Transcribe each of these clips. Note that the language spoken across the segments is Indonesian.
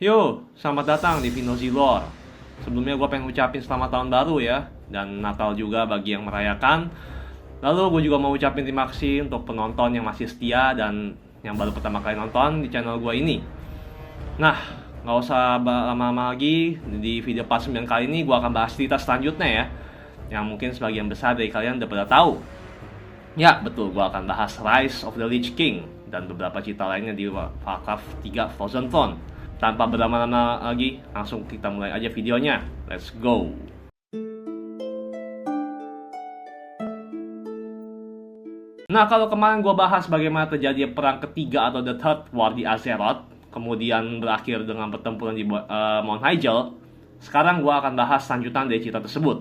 Yo, selamat datang di Vinozi Lore. Sebelumnya gue pengen ucapin selamat tahun baru ya, dan Natal juga bagi yang merayakan. Lalu gue juga mau ucapin terima kasih untuk penonton yang masih setia dan yang baru pertama kali nonton di channel gue ini. Nah, nggak usah lama-lama lagi, di video part 9 kali ini gue akan bahas cerita selanjutnya ya, yang mungkin sebagian besar dari kalian udah pada tahu. Ya, betul, gue akan bahas Rise of the Lich King dan beberapa cerita lainnya di Warcraft 3 Frozen Throne. Tanpa berlama-lama lagi, langsung kita mulai aja videonya. Let's go! Nah, kalau kemarin gue bahas bagaimana terjadi perang ketiga atau The Third War di Azeroth, kemudian berakhir dengan pertempuran di Mount Hyjal, sekarang gue akan bahas lanjutan dari cerita tersebut.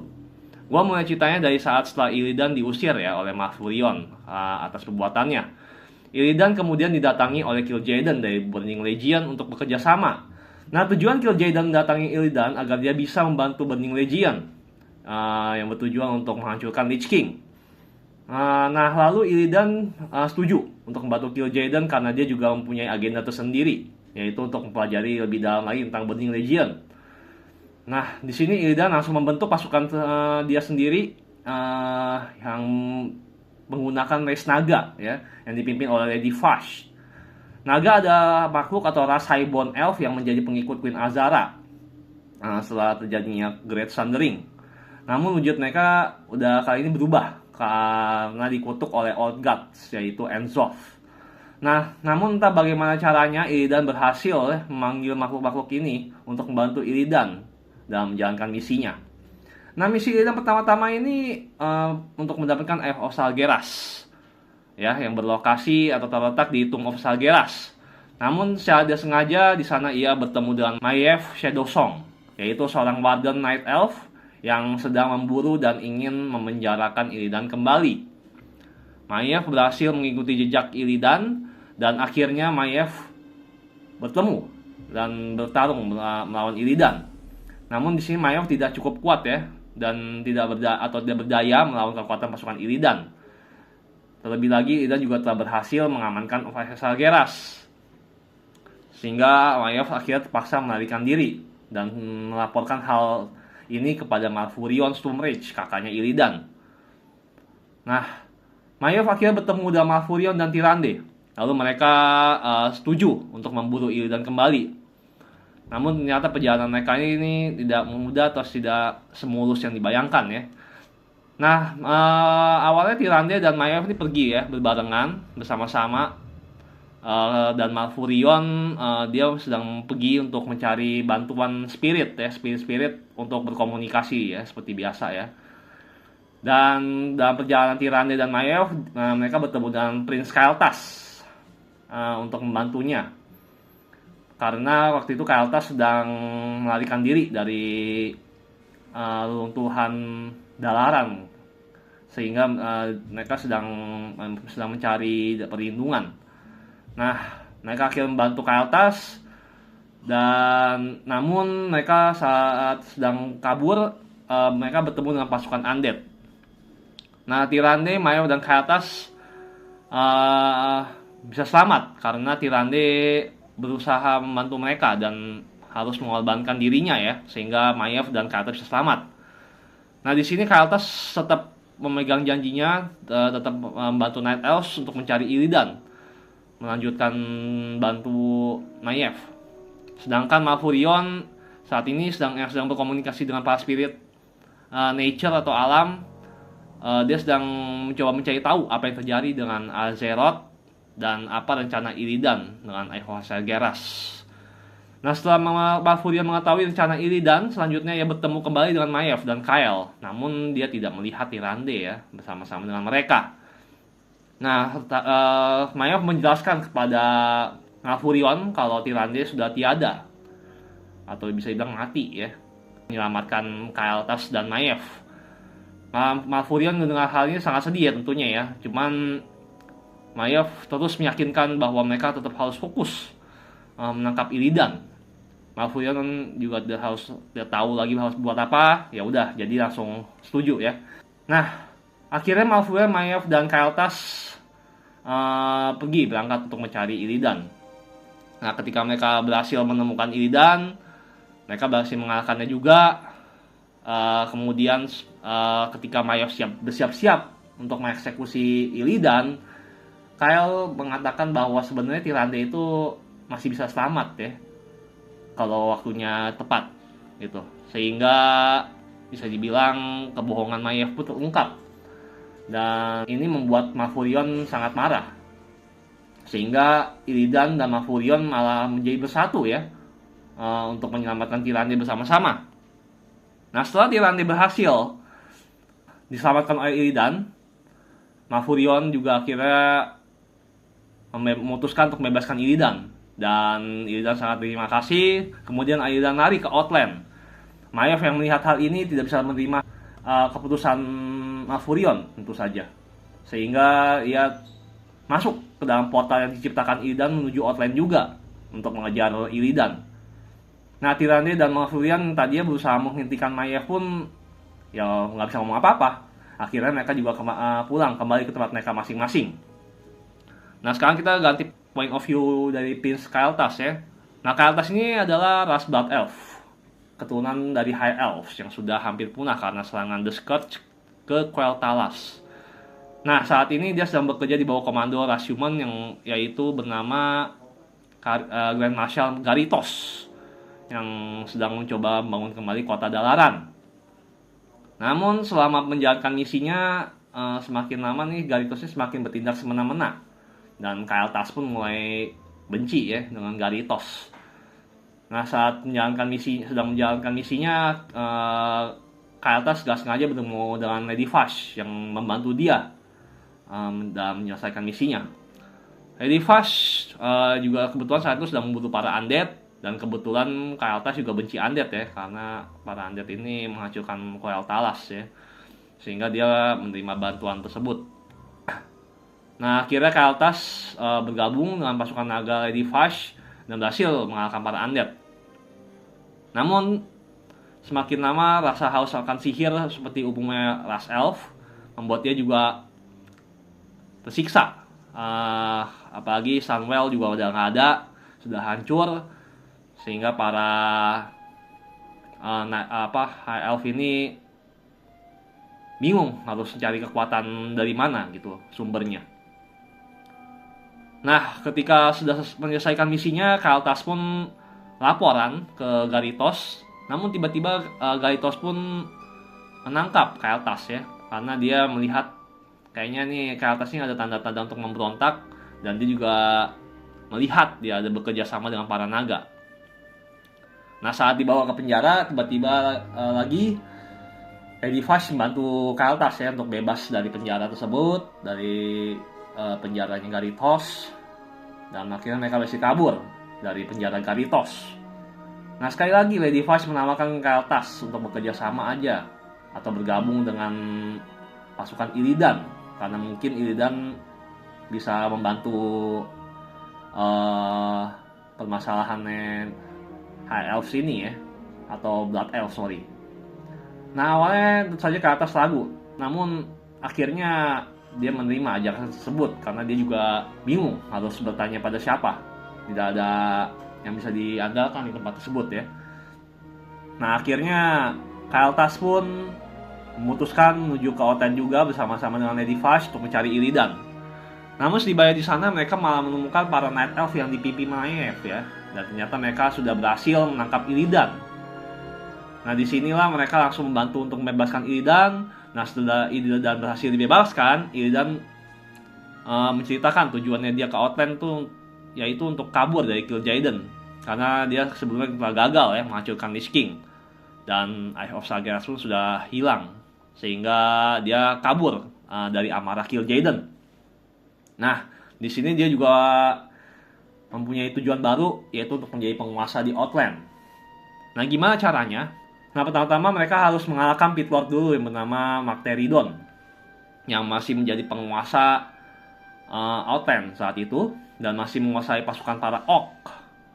Gue mulai ceritanya dari saat setelah Illidan diusir ya oleh Malfurion atas perbuatannya. Illidan kemudian didatangi oleh Kil'jaeden dari Burning Legion untuk bekerja sama. Nah, tujuan Kil'jaeden mendatangi Illidan agar dia bisa membantu Burning Legion yang bertujuan untuk menghancurkan Lich King. Nah, lalu Illidan setuju untuk membantu Kil'jaeden karena dia juga mempunyai agenda tersendiri, yaitu untuk mempelajari lebih dalam lagi tentang Burning Legion. Nah, di sini Illidan langsung membentuk pasukan dia sendiri yang menggunakan race naga ya, yang dipimpin oleh Lady Vash. Naga ada makhluk atau ras Highborn Elf yang menjadi pengikut Queen Azara setelah terjadinya Great Sundering. Namun wujud mereka udah kali ini berubah karena dikutuk oleh Old Gods, yaitu Enzoth. Nah, namun entah bagaimana caranya Illidan berhasil memanggil makhluk-makhluk ini untuk membantu Illidan dalam menjalankan misinya. Nah, misi Illidan pertama-tama ini untuk mendapatkan Eye of Sargeras ya, yang berlokasi atau terletak di Tomb of Sargeras. Namun secara tidak sengaja di sana ia bertemu dengan Maiev Shadowsong, yaitu seorang Warden Night Elf yang sedang memburu dan ingin memenjarakan Illidan kembali. Maiev berhasil mengikuti jejak Illidan dan akhirnya Maiev bertemu dan bertarung melawan Illidan. Namun di sini Maiev tidak cukup kuat ya, dan tidak berdaya melawan kekuatan pasukan Illidan. Terlebih lagi, Illidan juga telah berhasil mengamankan Oasis Sargeras, sehingga Maiev akhirnya terpaksa melarikan diri dan melaporkan hal ini kepada Malfurion Stormrage, kakaknya Illidan. Nah, Maiev akhirnya bertemu dengan Malfurion dan Tyrande. Lalu mereka setuju untuk memburu Illidan kembali. Namun ternyata perjalanan mereka ini tidak mudah atau tidak semulus yang dibayangkan ya. Nah, awalnya Tyrande dan Maiev ini pergi ya, berbarengan, bersama-sama. Dan Malfurion dia sedang pergi untuk mencari bantuan spirit ya, spirit untuk berkomunikasi ya, seperti biasa ya. Dan dalam perjalanan Tyrande dan Maiev, mereka bertemu dengan Prince Kael'thas untuk membantunya. Karena waktu itu Kael'thas sedang melarikan diri dari runtuhan Dalaran, sehingga mereka sedang mencari perlindungan. Nah, mereka akhirnya membantu Kael'thas, dan namun mereka saat sedang kabur, mereka bertemu dengan pasukan undead. Nah, Tyrande, Maiev dan Kael'thas bisa selamat karena Tyrande berusaha membantu mereka dan harus mengorbankan dirinya ya, sehingga Maiev dan Kael'thas bisa selamat. Nah, di sini Kael'thas tetap memegang janjinya, tetap membantu Night Elves untuk mencari Illidan, melanjutkan bantu Maiev. Sedangkan Malfurion saat ini sedang berkomunikasi dengan para spirit nature atau alam. Dia sedang mencoba mencari tahu apa yang terjadi dengan Azeroth dan apa rencana Illidan dengan Eye of Sargeras. Nah, setelah Malfurion mengetahui rencana Illidan, selanjutnya ia bertemu kembali dengan Maiev dan Kael. Namun dia tidak melihat Tyrande ya bersama-sama dengan mereka. Nah, Maiev menjelaskan kepada Malfurion kalau Tyrande sudah tiada, atau bisa dibilang mati ya, menyelamatkan Kael'thas dan Maiev. Malfurion mendengar hal ini sangat sedih ya tentunya ya. Cuman Maiev terus meyakinkan bahwa mereka tetap harus fokus menangkap Illidan. Malfurion juga dia tahu lagi harus buat apa. Ya udah, jadi langsung setuju ya. Nah, akhirnya Malfurion, Maiev dan Kael'thas pergi berangkat untuk mencari Illidan. Nah, ketika mereka berhasil menemukan Illidan, mereka berhasil mengalahkannya juga. Kemudian ketika Mayoff bersiap-siap untuk mengeksekusi Illidan, Kyle mengatakan bahwa sebenarnya Tyrande itu masih bisa selamat ya, kalau waktunya tepat gitu. Sehingga bisa dibilang kebohongan Maiev pun terungkap, dan ini membuat Malfurion sangat marah, sehingga Illidan dan Malfurion malah menjadi bersatu ya, untuk menyelamatkan Tyrande bersama-sama. Nah, setelah Tyrande berhasil diselamatkan oleh Illidan, Malfurion juga akhirnya memutuskan untuk membebaskan Illidan, dan Illidan sangat terima kasih. Kemudian Illidan lari ke Outland. Maiev yang melihat hal ini tidak bisa menerima keputusan Malfurion tentu saja, sehingga ia masuk ke dalam portal yang diciptakan Illidan menuju Outland juga untuk mengejar Illidan. Nah, Tyrande dan Malfurion tadinya berusaha menghentikan Maiev pun ya nggak bisa ngomong apa-apa. Akhirnya mereka juga pulang kembali ke tempat mereka masing-masing. Nah, sekarang kita ganti point of view dari Prince Kael'thas ya. Nah, Kael'thas ini adalah ras Blood Elf, keturunan dari High Elves yang sudah hampir punah karena serangan The Scourge ke Quel'Thalas. Nah, saat ini dia sedang bekerja di bawah komando ras human yang yaitu bernama Grand Marshal Garithos, yang sedang mencoba membangun kembali kota Dalaran. Namun selama menjalankan misinya, semakin lama nih Garithosnya semakin bertindak semena-mena, dan Kael'thas pun mulai benci ya dengan Garithos. Nah, saat sedang menjalankan misinya, Kael'thas gak sengaja bertemu dengan Lady Vash yang membantu dia dalam menyelesaikan misinya. Lady Vash juga kebetulan saat itu sedang membunuh para undead, dan kebetulan Kael'thas juga benci undead ya, karena para undead ini menghancurkan Quel'Thalas ya, sehingga dia menerima bantuan tersebut. Nah, akhirnya Kael'thas bergabung dengan pasukan naga Lady Vash dan berhasil mengalahkan para undead. Namun semakin lama rasa haus akan sihir seperti umumnya ras elf membuat dia juga tersiksa. Apalagi Sunwell juga udah nggak ada, sudah hancur, sehingga para High Elf ini bingung harus mencari kekuatan dari mana gitu sumbernya. Nah, ketika sudah menyelesaikan misinya, Kael'thas pun laporan ke Garithos. Namun tiba-tiba Garithos pun menangkap Kael'thas ya, karena dia melihat kayaknya nih Kael'thas ini ada tanda-tanda untuk memberontak, dan dia juga melihat dia ada bekerja sama dengan para naga. Nah, saat dibawa ke penjara, tiba-tiba lagi Lady Vash membantu Kael'thas ya untuk bebas dari penjara tersebut, dari penjaranya Garithos, dan akhirnya mereka bisa kabur dari penjara Garithos. Nah, sekali lagi Lady Vash menawarkan Kael'thas untuk bekerja sama aja atau bergabung dengan pasukan Illidan, karena mungkin Illidan bisa membantu permasalahannya High Elves ini ya, atau Blood Elves sorry. Nah, awalnya tentu saja Kael'thas ragu, namun akhirnya dia menerima ajakan tersebut karena dia juga bingung harus bertanya pada siapa. Tidak ada yang bisa diandalkan di tempat tersebut ya. Nah, akhirnya Kael'thas pun memutuskan menuju ke Outland juga bersama-sama dengan Lady Vash untuk mencari Illidan. Namun setibanya di sana, mereka malah menemukan para Night Elf yang dipimpin Maiev ya, dan ternyata mereka sudah berhasil menangkap Illidan. Nah, disinilah mereka langsung membantu untuk membebaskan Illidan. Nah, setelah Illidan berhasil dibebaskan, Illidan menceritakan tujuannya dia ke Outland tuh yaitu untuk kabur dari Kil'jaeden, karena dia sebelumnya telah gagal ya menghancurkan Lich King, dan Eye of Sargeras pun sudah hilang, sehingga dia kabur dari amarah Kil'jaeden. Nah, di sini dia juga mempunyai tujuan baru, yaitu untuk menjadi penguasa di Outland. Nah, gimana caranya? Nah, pertama-tama mereka harus mengalahkan Pit Lord dulu yang bernama Magteridon, yang masih menjadi penguasa Outland saat itu, dan masih menguasai pasukan para Orc.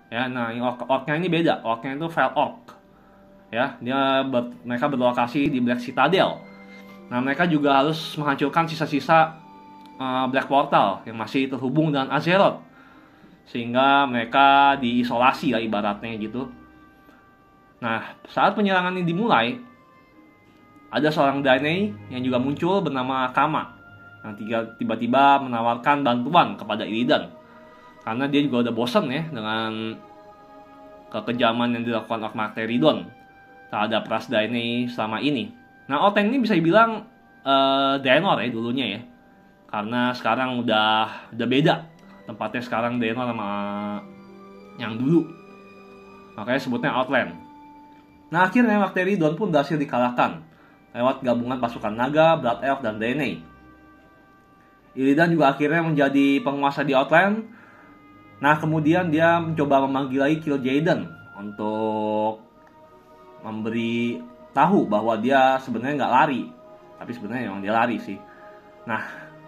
Ya, nah, Orc-nya ini beda. Orc-nya itu Fel Orc. Ya, mereka berlokasi di Black Citadel. Nah, mereka juga harus menghancurkan sisa-sisa Black Portal yang masih terhubung dengan Azeroth, sehingga mereka diisolasi ya ibaratnya gitu. Nah, saat penyerangan ini dimulai, ada seorang Dainey yang juga muncul bernama Kama yang tiba-tiba menawarkan bantuan kepada Illidan karena dia juga udah bosan ya dengan kekejaman yang dilakukan oleh Magteridon terhadap ras Dainey selama ini. Nah, Oteng ini bisa dibilang Draenor ya dulunya ya, karena sekarang udah beda tempatnya sekarang Draenor sama yang dulu, makanya sebutnya Outland. Nah, akhirnya Magteridon pun berhasil dikalahkan lewat gabungan pasukan naga, Blood Elf, dan Dainey. Illidan juga akhirnya menjadi penguasa di Outland. Nah, kemudian dia mencoba memanggil lagi Kil'jaeden untuk memberi tahu bahwa dia sebenarnya nggak lari, tapi sebenarnya memang dia lari sih. Nah,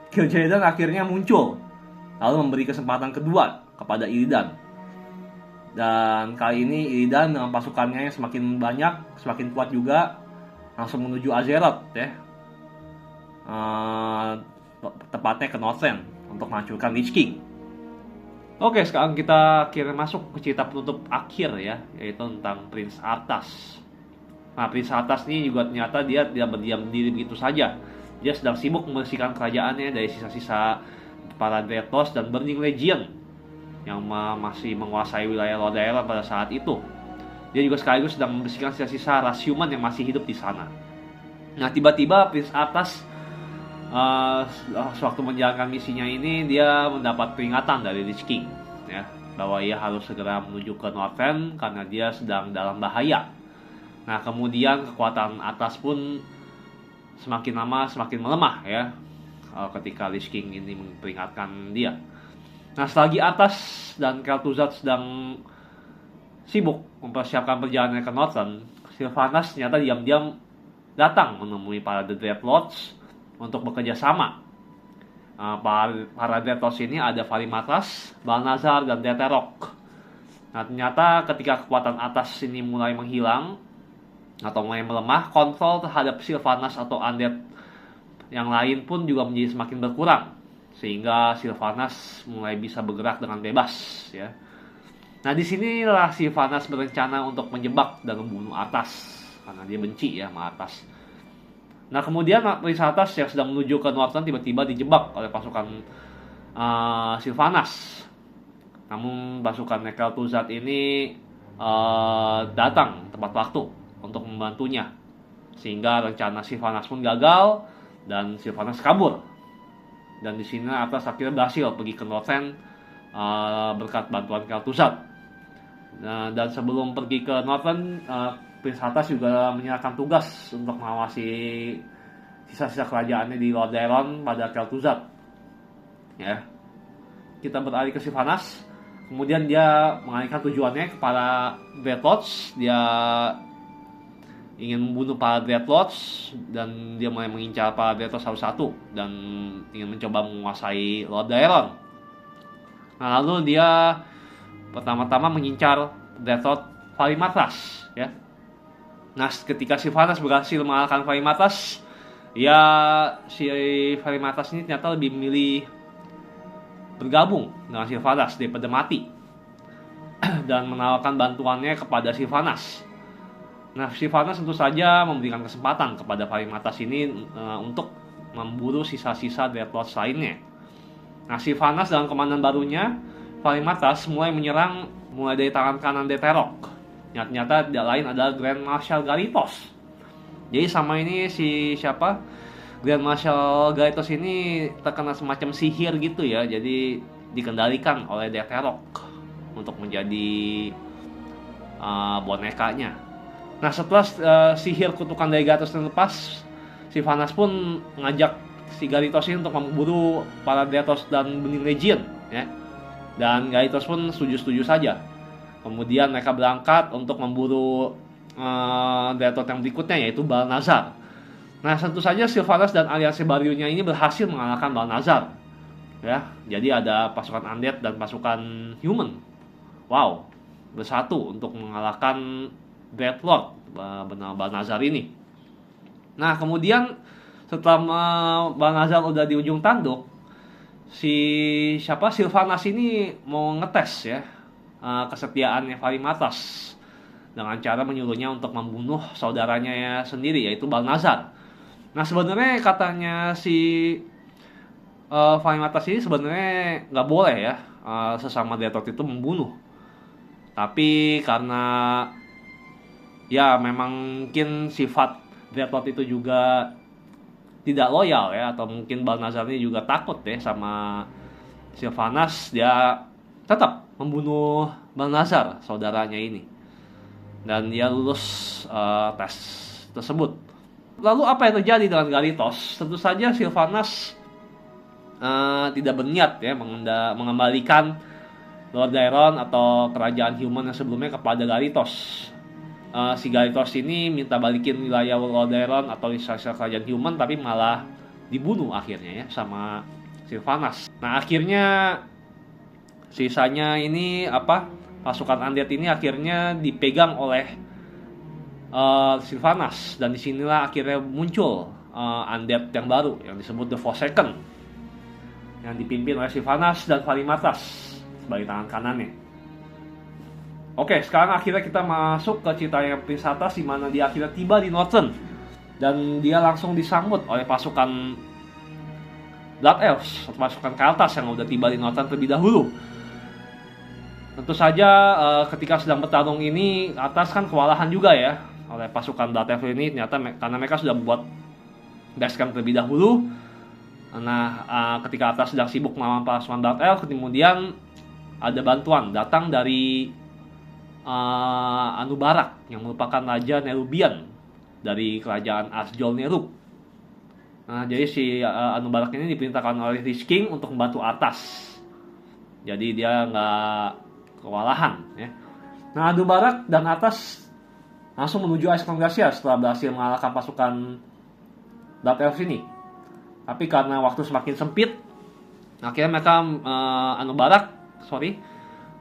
Kil'jaeden akhirnya muncul, lalu memberi kesempatan kedua kepada Illidan. Dan kali ini Illidan dengan pasukannya yang semakin banyak, semakin kuat juga, langsung menuju Azeroth ya. Tepatnya ke Northrend untuk menghancurkan Lich King. Oke, sekarang kita akhirnya masuk ke cerita penutup akhir ya, yaitu tentang Prince Arthas. Nah, Prince Arthas ini juga ternyata dia tidak berdiam diri begitu saja. Dia sedang sibuk membersihkan kerajaannya dari sisa-sisa para Dreadnoughts dan Burning Legion yang masih menguasai wilayah Lordaeron pada saat itu. Dia juga sekaligus sedang membersihkan sisa-sisa ras human yang masih hidup di sana. Nah, tiba-tiba Prince Arthas sewaktu menjalankan misinya ini, dia mendapat peringatan dari Lich King ya, bahwa ia harus segera menuju ke Northrend karena dia sedang dalam bahaya. Nah, kemudian kekuatan Arthas pun semakin lama semakin melemah ya, ketika Lich King ini memperingatkan dia. Nah, selagi Arthas dan Kel'Thuzad sedang sibuk mempersiapkan perjalanan ke Northrend, Sylvanas ternyata diam-diam datang menemui para The Dreadlords untuk bekerja sama. Para Dreadlords ini ada Varimathras, Balnazar, dan Teterok. Nah, ternyata ketika kekuatan atas ini mulai menghilang atau mulai melemah, kontrol terhadap Sylvanas atau Undead yang lain pun juga menjadi semakin berkurang, sehingga Sylvanas mulai bisa bergerak dengan bebas ya. Nah, disinilah Sylvanas berencana untuk menjebak dan membunuh Arthas karena dia benci ya sama Arthas. Nah, kemudian Prince Arthas yang sedang menuju ke Northrend tiba-tiba dijebak oleh pasukan Sylvanas. Namun pasukan Kel'Thuzad ini datang tepat waktu untuk membantunya, sehingga rencana Sylvanas pun gagal dan Sylvanas kabur. Dan di sini Arthas akhirnya berhasil pergi ke Northrend berkat bantuan Kel'Thuzad. Nah, dan sebelum pergi ke Northrend, Prince Arthas juga menyerahkan tugas untuk mengawasi sisa-sisa kerajaannya di Lordaeron pada Kel'Thuzad. Ya. Kita beralih ke Sylvanas. Kemudian dia mengalihkan tujuannya kepada Dreadlords. Dia ingin membunuh para Dreadlords dan dia mulai mengincar para Dreadlords satu-satu dan ingin mencoba menguasai Lordaeron. Nah, lalu dia pertama-tama mengincar Dreadlord Varimathras ya. Nah, ketika Sylvanas berhasil mengalahkan Varimathras, ya si Varimathras ini ternyata lebih memilih bergabung dengan Sylvanas daripada mati dan menawarkan bantuannya kepada Sylvanas. Nah, Sylvanas tentu saja memberikan kesempatan kepada Varimathras ini untuk memburu sisa-sisa Dreadlords lainnya. Nah, Sylvanas dengan komandan barunya, Varimathras mulai menyerang mulai dari tangan kanan Teterok. Ternyata tidak lain adalah Grand Marshal Garithos. Jadi sama ini Grand Marshal Garithos ini terkena semacam sihir gitu ya. Jadi dikendalikan oleh Teterok untuk menjadi bonekanya. Nah, setelah sihir kutukan dari Garithos terlepas, Sylvanas pun mengajak si Garithos ini untuk memburu para Dreadlords dan Burning Legion ya. Dan Garithos pun setuju-setuju saja. Kemudian mereka berangkat untuk memburu Dreadlord yang berikutnya, yaitu Balnazar. Nah, tentu saja Sylvanas dan aliansi barunya ini berhasil mengalahkan Balnazar ya. Jadi ada pasukan Undead dan pasukan Human, wow, bersatu untuk mengalahkan Dreadlord bernama Balnazar ini. Nah, kemudian setelah Balnazar udah di ujung tanduk, si siapa Sylvanas ini mau ngetes ya kesetiaannya Varimatas dengan cara menyuruhnya untuk membunuh saudaranya ya sendiri, yaitu Balnazar. Nah sebenarnya katanya si Varimatas ini sebenarnya nggak boleh ya sesama Death Lord itu membunuh, tapi karena ya memang mungkin sifat Death Lord itu juga tidak loyal ya, atau mungkin Balnazar ini juga takut ya sama Sylvanas, dia tetap membunuh Balnazar saudaranya ini, dan dia lulus tes tersebut. Lalu apa yang terjadi dengan Garithos? Tentu saja Sylvanas tidak berniat ya mengembalikan Lordaeron atau kerajaan human yang sebelumnya kepada Garithos. Si Garithos ini minta balikin wilayah Lordaeron atau sisa kerajaan human, tapi malah dibunuh akhirnya ya sama Sylvanas. Nah akhirnya sisanya ini pasukan undead ini akhirnya dipegang oleh Sylvanas, dan disinilah akhirnya muncul undead yang baru yang disebut The Forsaken, yang dipimpin oleh Sylvanas dan Varimatas sebagai tangan kanannya. Oke, sekarang akhirnya kita masuk ke cerita yang Prince Arthas, di mana dia akhirnya tiba di Northern dan dia langsung disambut oleh pasukan Blood Elves, pasukan Kael'thas yang udah tiba di Northern terlebih dahulu. Tentu saja ketika sedang bertarung ini Arthas kan kewalahan juga ya oleh pasukan Blood Elves ini, ternyata karena mereka sudah membuat base camp terlebih dahulu. Nah, ketika Arthas sedang sibuk melawan pasukan Blood Elves, kemudian ada bantuan datang dari Anubarak yang merupakan Raja Nerubian dari kerajaan Asjol Nerub. Nah, jadi si Anubarak ini diperintahkan oleh Lich King untuk membantu Arthas. Jadi dia nggak kewalahan ya. Nah, Anubarak dan Arthas langsung menuju Icecrown Glacier setelah berhasil mengalahkan pasukan Blood Elves ini. Tapi karena waktu semakin sempit, akhirnya mereka Anubarak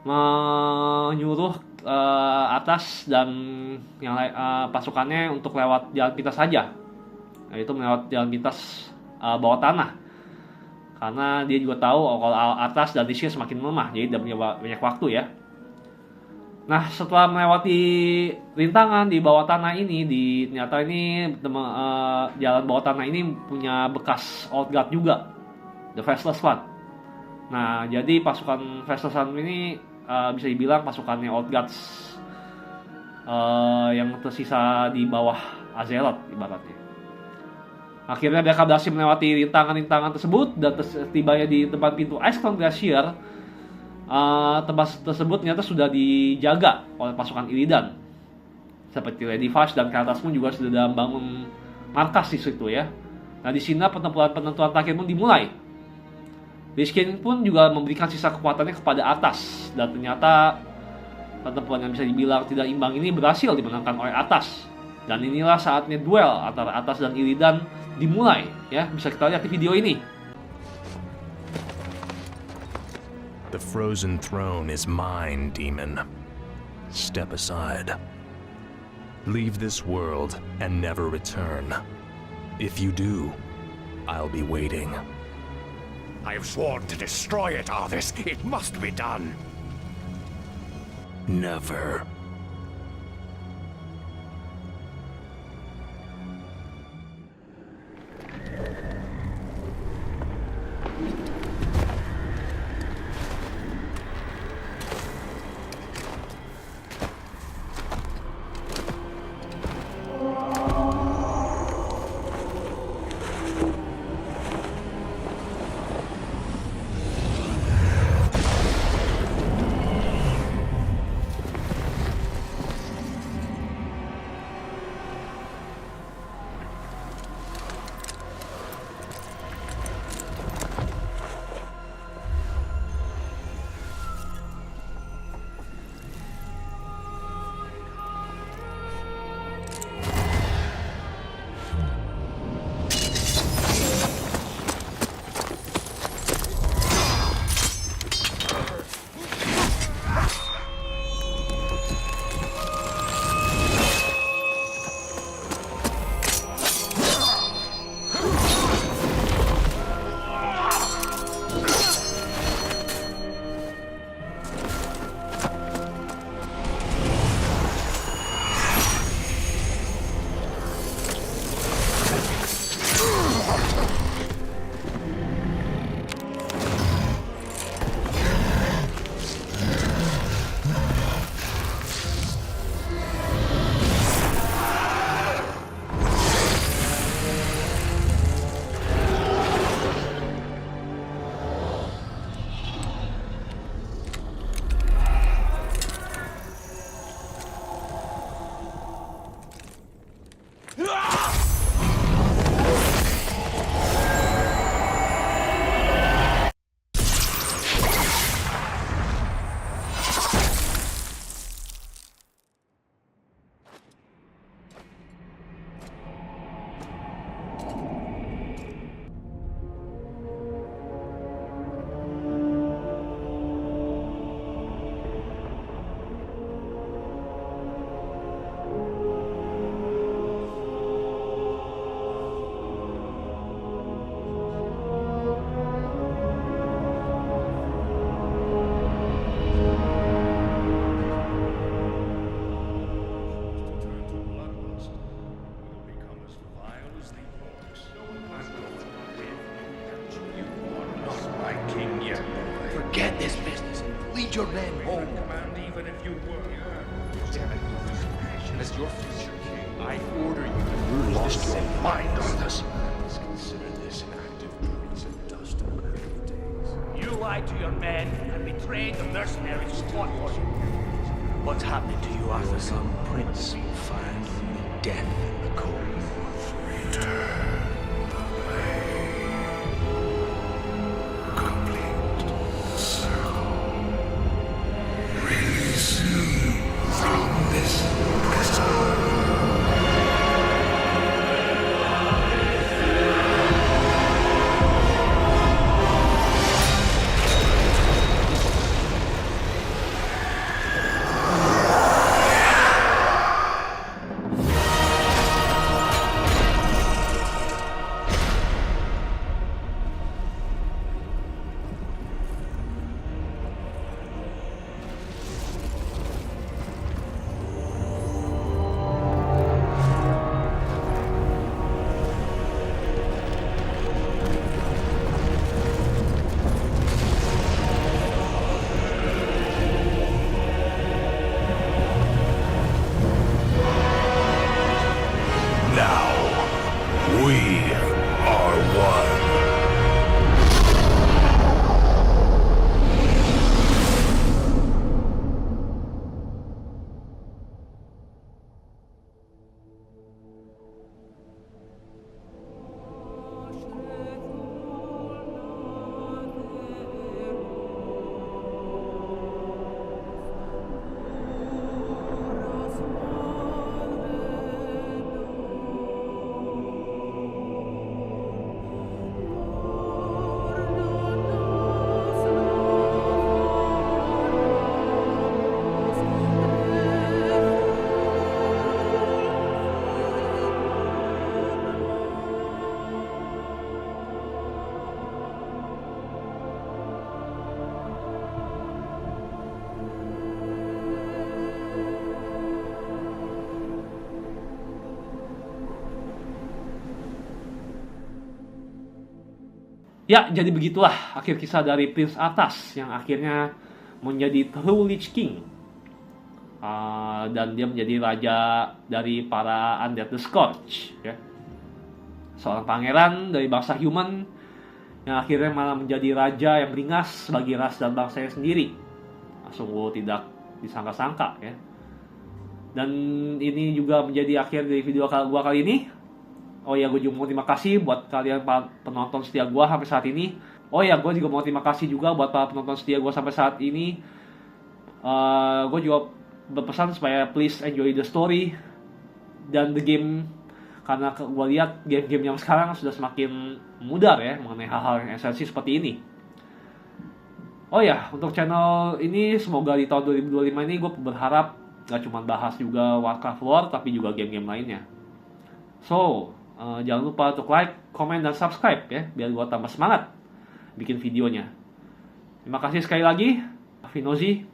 menyuruh Arthas dan yang pasukannya untuk lewat jalan pintas saja, yaitu melewat jalan pintas bawah tanah, karena dia juga tahu kalau Arthas dan Lich King semakin melemah, jadi tidak punya banyak waktu ya. Nah setelah melewati rintangan di bawah tanah ini, ternyata ini jalan bawah tanah ini punya bekas Old Guard juga, The Faceless One. Nah jadi pasukan Faceless One ini bisa dibilang pasukannya Old Guards yang tersisa di bawah Azeroth ibaratnya. Akhirnya mereka berhasil melewati rintangan-rintangan tersebut dan tibanya di tempat pintu Icecrown Glacier. Tempat tersebut ternyata sudah dijaga oleh pasukan Illidan, seperti Lady Vash dan Kael'thas pun juga sudah membangun markas di situ ya. Nah di sini pertempuran penentuan terakhir pun dimulai. Lich King pun juga memberikan sisa kekuatannya kepada Arthas, dan ternyata pertempuran yang bisa dibilang tidak imbang ini berhasil dimenangkan oleh Arthas. Dan inilah saatnya duel antara Arthas dan Illidan dimulai ya. Bisa kita lihat di video ini. The frozen throne is mine, demon. Step aside. Leave this world and never return. If you do, I'll be waiting. I have sworn to destroy it, Arthas. It must be done. Never. Forget this business. Lead your men home. Even if you were. As your future king, I order you to lost your mind on this. Consider this an act of treason, Dustin. You lied to your men and betrayed the mercenaries who fought for you. What's happening to you, Arthur? Some prince will find only death in the cold north. Return. Ya, jadi begitulah akhir kisah dari Prince Atas yang akhirnya menjadi True Lich King. Dan dia menjadi raja dari para Undead the Scourge, ya. Seorang pangeran dari bangsa human yang akhirnya malah menjadi raja yang beringas bagi ras dan bangsanya sendiri. Sungguh tidak disangka-sangka, ya. Dan ini juga menjadi akhir dari video gua kali ini. Oh ya, gue juga mau terima kasih buat kalian penonton setia gue sampai saat ini. Oh ya, gue juga mau terima kasih juga buat para penonton setia gue sampai saat ini. Gue juga berpesan supaya please enjoy the story dan the game, karena gue lihat game-game yang sekarang sudah semakin mudar ya mengenai hal-hal yang esensi seperti ini. Oh ya, untuk channel ini semoga di tahun 2025 ini gue berharap gak cuma bahas juga Warcraft Lore tapi juga game-game lainnya. So, jangan lupa untuk like, komen, dan subscribe ya, biar gue tambah semangat bikin videonya. Terima kasih sekali lagi. Vinozi,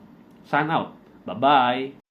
sign out. Bye-bye.